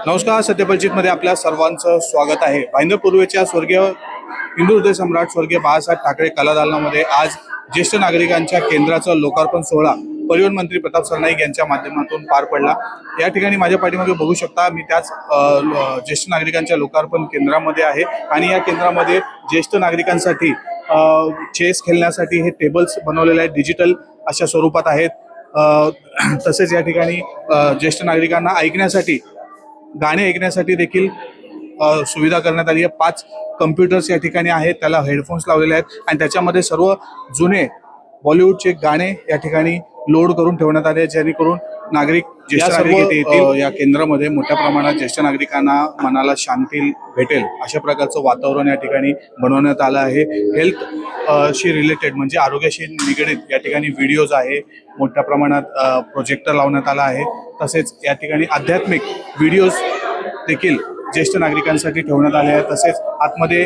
नमस्कार, सत्यपरिचितमध्ये आपल्या सर्वांचं स्वागत आहे। भाईंदर पूर्वेच्या स्वर्गीय हिंदू हृदय सम्राट स्वर्गीय बाळासाहेब ठाकरे कला दालनामध्ये आज ज्येष्ठ नागरिकांच्या केंद्राचा लोकार्पण सोहळा परिवहन मंत्री प्रताप सरनाईक यांच्या माध्यमातून पार पडला। या ठिकाणी माझ्या पाठीमागे बघू शकता, मी त्याच ज्येष्ठ नागरिकांच्या लोकार्पण केंद्रामध्ये आहे आणि या केंद्रामध्ये ज्येष्ठ नागरिकांसाठी चेस खेळण्यासाठी हे टेबल्स बनवलेले आहेत, डिजिटल अशा स्वरूपात आहेत। तसेच या ठिकाणी ज्येष्ठ नागरिकांना ऐकण्यासाठी, गाणे ऐकण्यासाठी देखील सुविधा करण्यात आली आहे। 5 कम्प्युटर्स या ठिकाणी आहेत, त्याला हेडफोन्स लावलेले आहेत आणि त्याच्यामध्ये सर्व जुने बॉलिवूडचे गाणे या ठिकाणी लोड करून ठेवण्यात आले, जेणेकरून नागरिक ज्येष्ठ नागरिक येतील या केंद्रामध्ये मोठ्या प्रमाणात ज्येष्ठ नागरिकांना मनाला शांती भेटेल अशा प्रकारचं वातावरण या ठिकाणी बनवण्यात आलं आहे। हेल्थ शी रिलेटेड म्हणजे आरोग्याशी निगडीत या ठिकाणी व्हिडिओज आहे, मोठ्या प्रमाणात प्रोजेक्टर लावण्यात आला आहे। तसेच या ठिकाणी आध्यात्मिक व्हिडिओज देखील ज्येष्ठ नागरिकांसाठी ठेवण्यात आले आहेत। तसेच आतमध्ये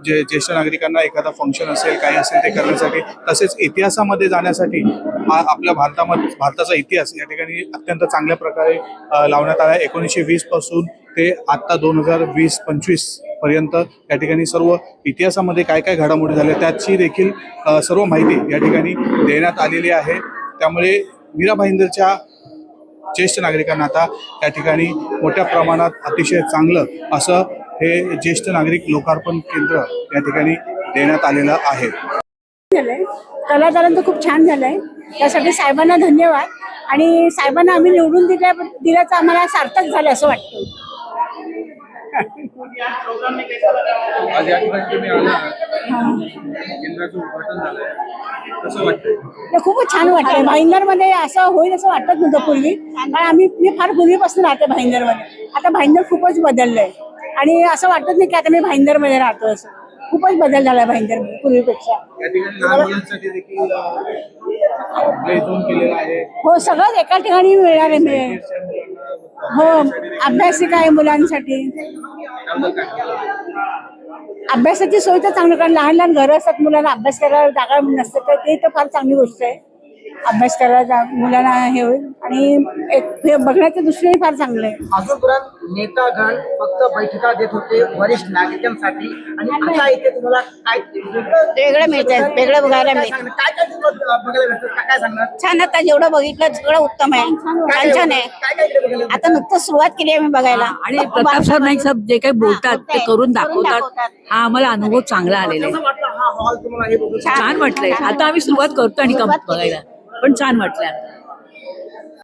जे ज्येष्ठ नागरिकांना एखादा फंक्शन असेल, काही असेल ते करण्यासाठी, तसेच इतिहासामध्ये जाण्यासाठी आपल्या भारताचा इतिहास या ठिकाणी अत्यंत चांगल्या प्रकारे लावण्यात आला आहे। 1920 पासून ते आता 2020-25 पर्यंत या ठिकाणी सर्व इतिहासामध्ये काय काय घडामोडी झाल्या त्याची देखील सर्व माहिती या ठिकाणी देण्यात आलेली आहे। त्यामुळे मीरा भाईंदरच्या ज्येष्ठ नागरिकांना आता या ठिकाणी मोठ्या प्रमाणात अतिशय चांगलं असं हे ज्येष्ठ नागरिक लोकार्पण केंद्र या ठिकाणी देण्यात आलेलं आहे। कलादालन तर खूप छान झालंय, त्यासाठी साहेबांना धन्यवाद। आणि साहेबांना आम्ही निवडून दिल्याचं आम्हाला सार्थक झालं असं वाटतं। आज या ठिकाणी तुम्ही आला, केंद्राचं उद्घाटन झालंय, कसं वाटतं? खूपच छान वाटतंय। भाईंदरमध्ये असं होईल असं वाटत नव्हतं पूर्वी, कारण मी फार पूर्वीपासून राहते भाईंदरमध्ये। आता भाईंदर खूपच बदललंय आणि असं वाटत नाही की आता मी भाईंदरमध्ये राहतो, असं खूपच बदल झाला भाईंदर पूर्वीपेक्षा। या ठिकाणी लहान मुलांसाठी देखील प्ले झोन केलेला आहे। हो, सगळं एका ठिकाणी मिळणार आहे। हो, अभ्यासिका आहे मुलांसाठी, अभ्यासाची सोय तर चांगली, कारण लहान लहान घरं असतात, मुलांना अभ्यास करायला जागा नसते, तर ते तर फार चांगली गोष्ट आहे। अभ्यास करायला मुलांना हे होईल आणि हे बघण्याच्या दृष्टीने फार चांगलं आहे। अजूनपर्यंत नेतागण फक्त बैठका देत होते वरिष्ठ नागरिकांसाठी, आणि आता इथे तुम्हाला काय वेगळं मिळतं, वेगळं बघायला मिळतं। काय काय तुम्हाला बघायला भेटतं, काय सांगणार? छान, आता जेवढं बघितलं सगळं उत्तम आहे, छान छान आहे। काय काय इकडे बघायला आता नुकतं सुरुवात केली आहे मी बघायला, आणि प्रताप सरनाईक साहेब जे काही बोलतात ते करून दाखवतात, हा आम्हाला अनुभव चांगला आलेला कसं आहे। वाटलं हा हॉल तुम्हाला हे बघून? छान वाटलंय। आता आम्ही सुरुवात करतो आणि बघायला पण छान वाटलं।